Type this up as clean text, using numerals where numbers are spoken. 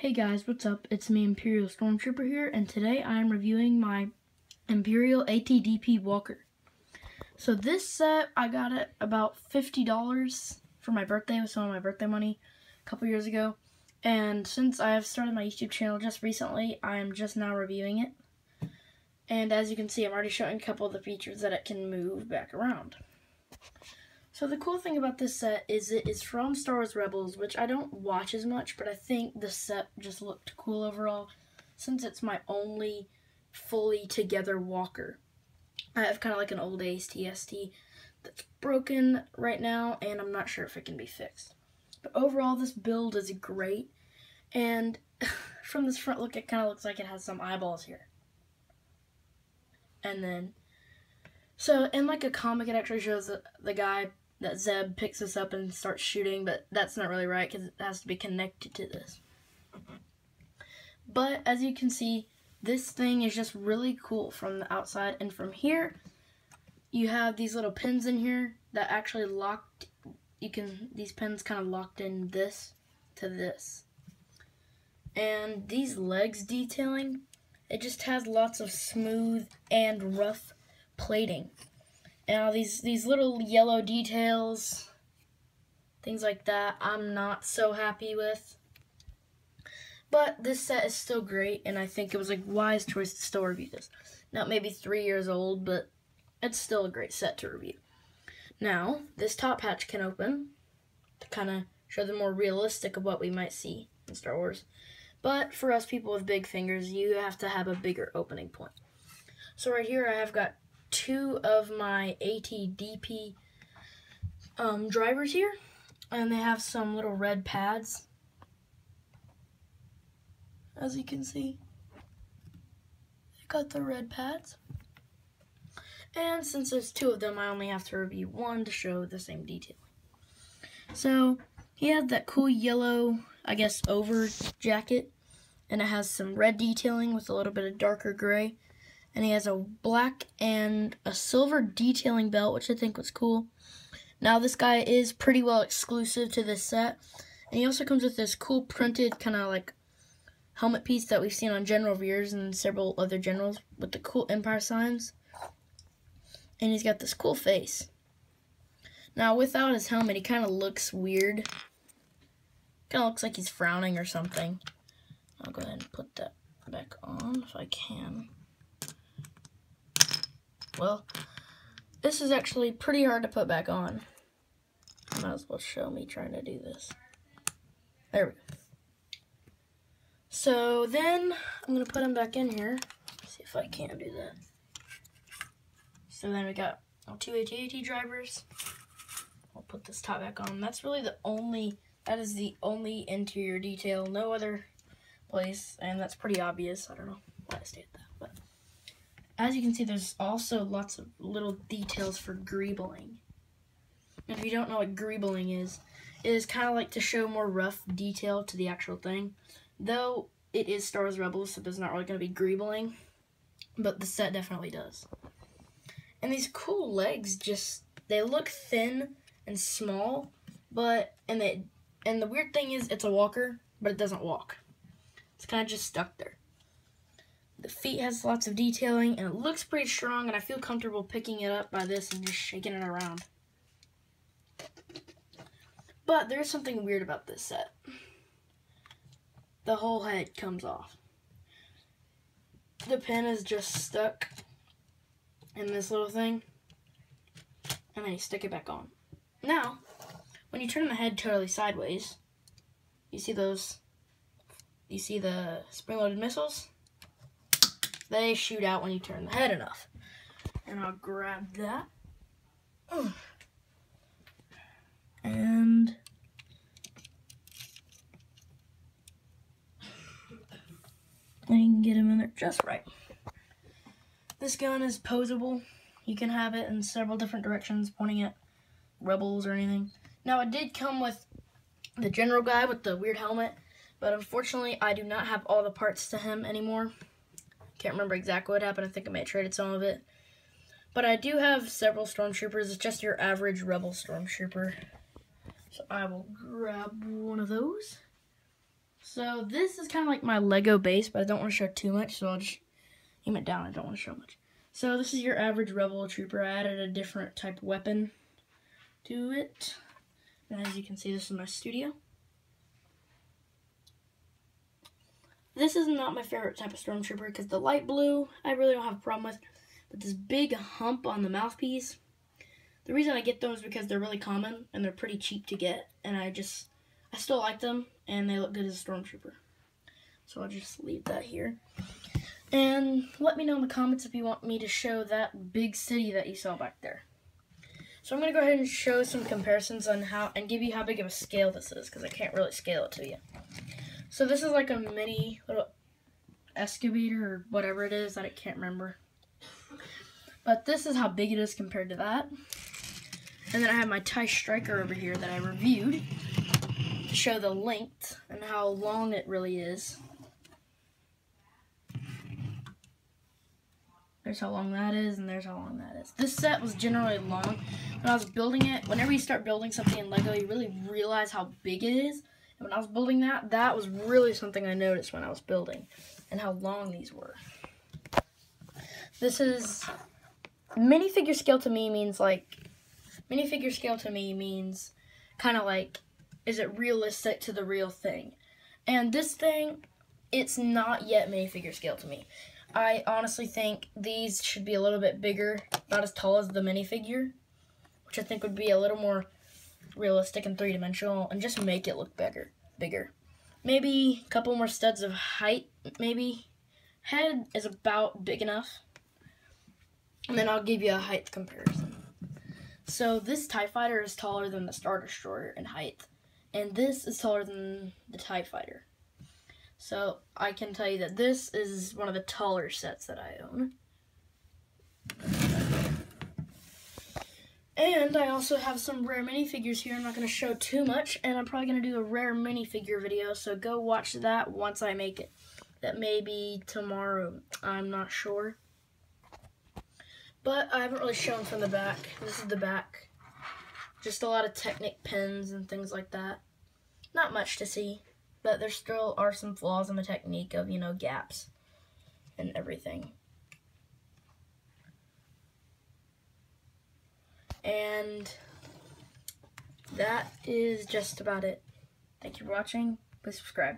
Hey guys, what's up? It's me, Imperial Stormtrooper here, and today I am reviewing my Imperial ATDP Walker. So this set, I got it about $50 for my birthday with some of my birthday money a couple years ago. And since I have started my YouTube channel just recently, I am just now reviewing it. And as you can see, I'm already showing a couple of the features that it can move back around. So the cool thing about this set is it is from Star Wars Rebels, which I don't watch as much, but I think the set just looked cool overall, since it's my only fully together walker. I have kind of like an old AST that's broken right now, and I'm not sure if it can be fixed. But overall, this build is great, and from this front look, it kind of looks like it has some eyeballs here. And then, so in like a comic, it actually shows the guy that Zeb picks this up and starts shooting, but that's not really right because it has to be connected to this. But as you can see, this thing is just really cool from the outside, and from here you have these little pins in here that actually locked. These pins kind of locked in this to this, and these legs detailing, it just has lots of smooth and rough plating. Now these little yellow details, things like that, I'm not so happy with. But this set is still great, and I think it was a wise choice to still review this. Now it may be 3 years old, but it's still a great set to review. Now, this top hatch can open to kind of show the more realistic of what we might see in Star Wars. But for us people with big fingers, you have to have a bigger opening point. So right here I have got 2 of my ATDP drivers here, and they have some little red pads, as you can see. They got the red pads, and since there's 2 of them, I only have to review 1 to show the same detailing. So he has that cool yellow, I guess, over jacket, and it has some red detailing with a little bit of darker gray. And he has a black and a silver detailing belt, which I think was cool. Now, this guy is pretty well exclusive to this set. And he also comes with this cool printed kind of like helmet piece that we've seen on General Veers and several other generals with the cool Empire signs. And he's got this cool face. Now, without his helmet, he kind of looks weird. Kind of looks like he's frowning or something. I'll go ahead and put that back on if I can. Well, this is actually pretty hard to put back on. Might as well show me trying to do this. There we go. So then I'm going to put him back in here. See if I can do that. So then we got 2 AT-AT drivers. I'll put this top back on. That is the only interior detail. No other place, and that's pretty obvious. I don't know why I stated that, but as you can see, there's also lots of little details for greebling. And if you don't know what greebling is, it is kind of like to show more rough detail to the actual thing. Though it is Star Wars Rebels, so there's not really going to be greebling, but the set definitely does. And these cool legs they look thin and small, but and the weird thing is it's a walker, but it doesn't walk. It's kind of just stuck there. The feet has lots of detailing, and it looks pretty strong, and I feel comfortable picking it up by this and just shaking it around. But there's something weird about this set. The whole head comes off. The pin is just stuck in this little thing, and then you stick it back on. Now, when you turn the head totally sideways, you see the spring-loaded missiles? They shoot out when you turn the head enough. And I'll grab that. And you can get him in there just right. This gun is posable. You can have it in several different directions, pointing at rebels or anything. Now, it did come with the general guy with the weird helmet, but unfortunately, I do not have all the parts to him anymore. Can't remember exactly what happened. I think I may have traded some of it. But I do have several stormtroopers. It's just your average rebel stormtrooper. So I will grab one of those. So this is kind of like my Lego base, but I don't want to show too much, so I'll just aim it down. I don't want to show much. So this is your average Rebel Trooper. I added a different type of weapon to it. And as you can see, this is my studio. This is not my favorite type of Stormtrooper because the light blue, I really don't have a problem with. But this big hump on the mouthpiece, the reason I get those is because they're really common and they're pretty cheap to get. And I still like them and they look good as a Stormtrooper. So I'll just leave that here. And let me know in the comments if you want me to show that big city that you saw back there. So I'm going to go ahead and show some comparisons on and give you how big of a scale this is, because I can't really scale it to you. So this is like a mini little excavator or whatever it is that I can't remember. But this is how big it is compared to that. And then I have my TIE Striker over here that I reviewed to show the length and how long it really is. There's how long that is, and there's how long that is. This set was generally long. When I was building it, whenever you start building something in Lego, you really realize how big it is. And when I was building that, that was really something I noticed when I was building, and how long these were. This is, minifigure scale to me means kind of like, is it realistic to the real thing? And this thing, it's not yet minifigure scale to me. I honestly think these should be a little bit bigger, not as tall as the minifigure, which I think would be a little more realistic and three-dimensional, and just make it look bigger. Maybe a couple more studs of height, maybe. Head is about big enough. And then I'll give you a height comparison. So this TIE Fighter is taller than the Star Destroyer in height, and this is taller than the TIE Fighter. So I can tell you that this is one of the taller sets that I own. And I also have some rare minifigures here. I'm not going to show too much, and I'm probably going to do a rare minifigure video, so go watch that once I make it. That may be tomorrow, I'm not sure. But I haven't really shown from the back. This is the back. Just a lot of Technic pins and things like that. Not much to see. But there still are some flaws in the technique of, gaps and everything. And that is just about it. Thank you for watching. Please subscribe.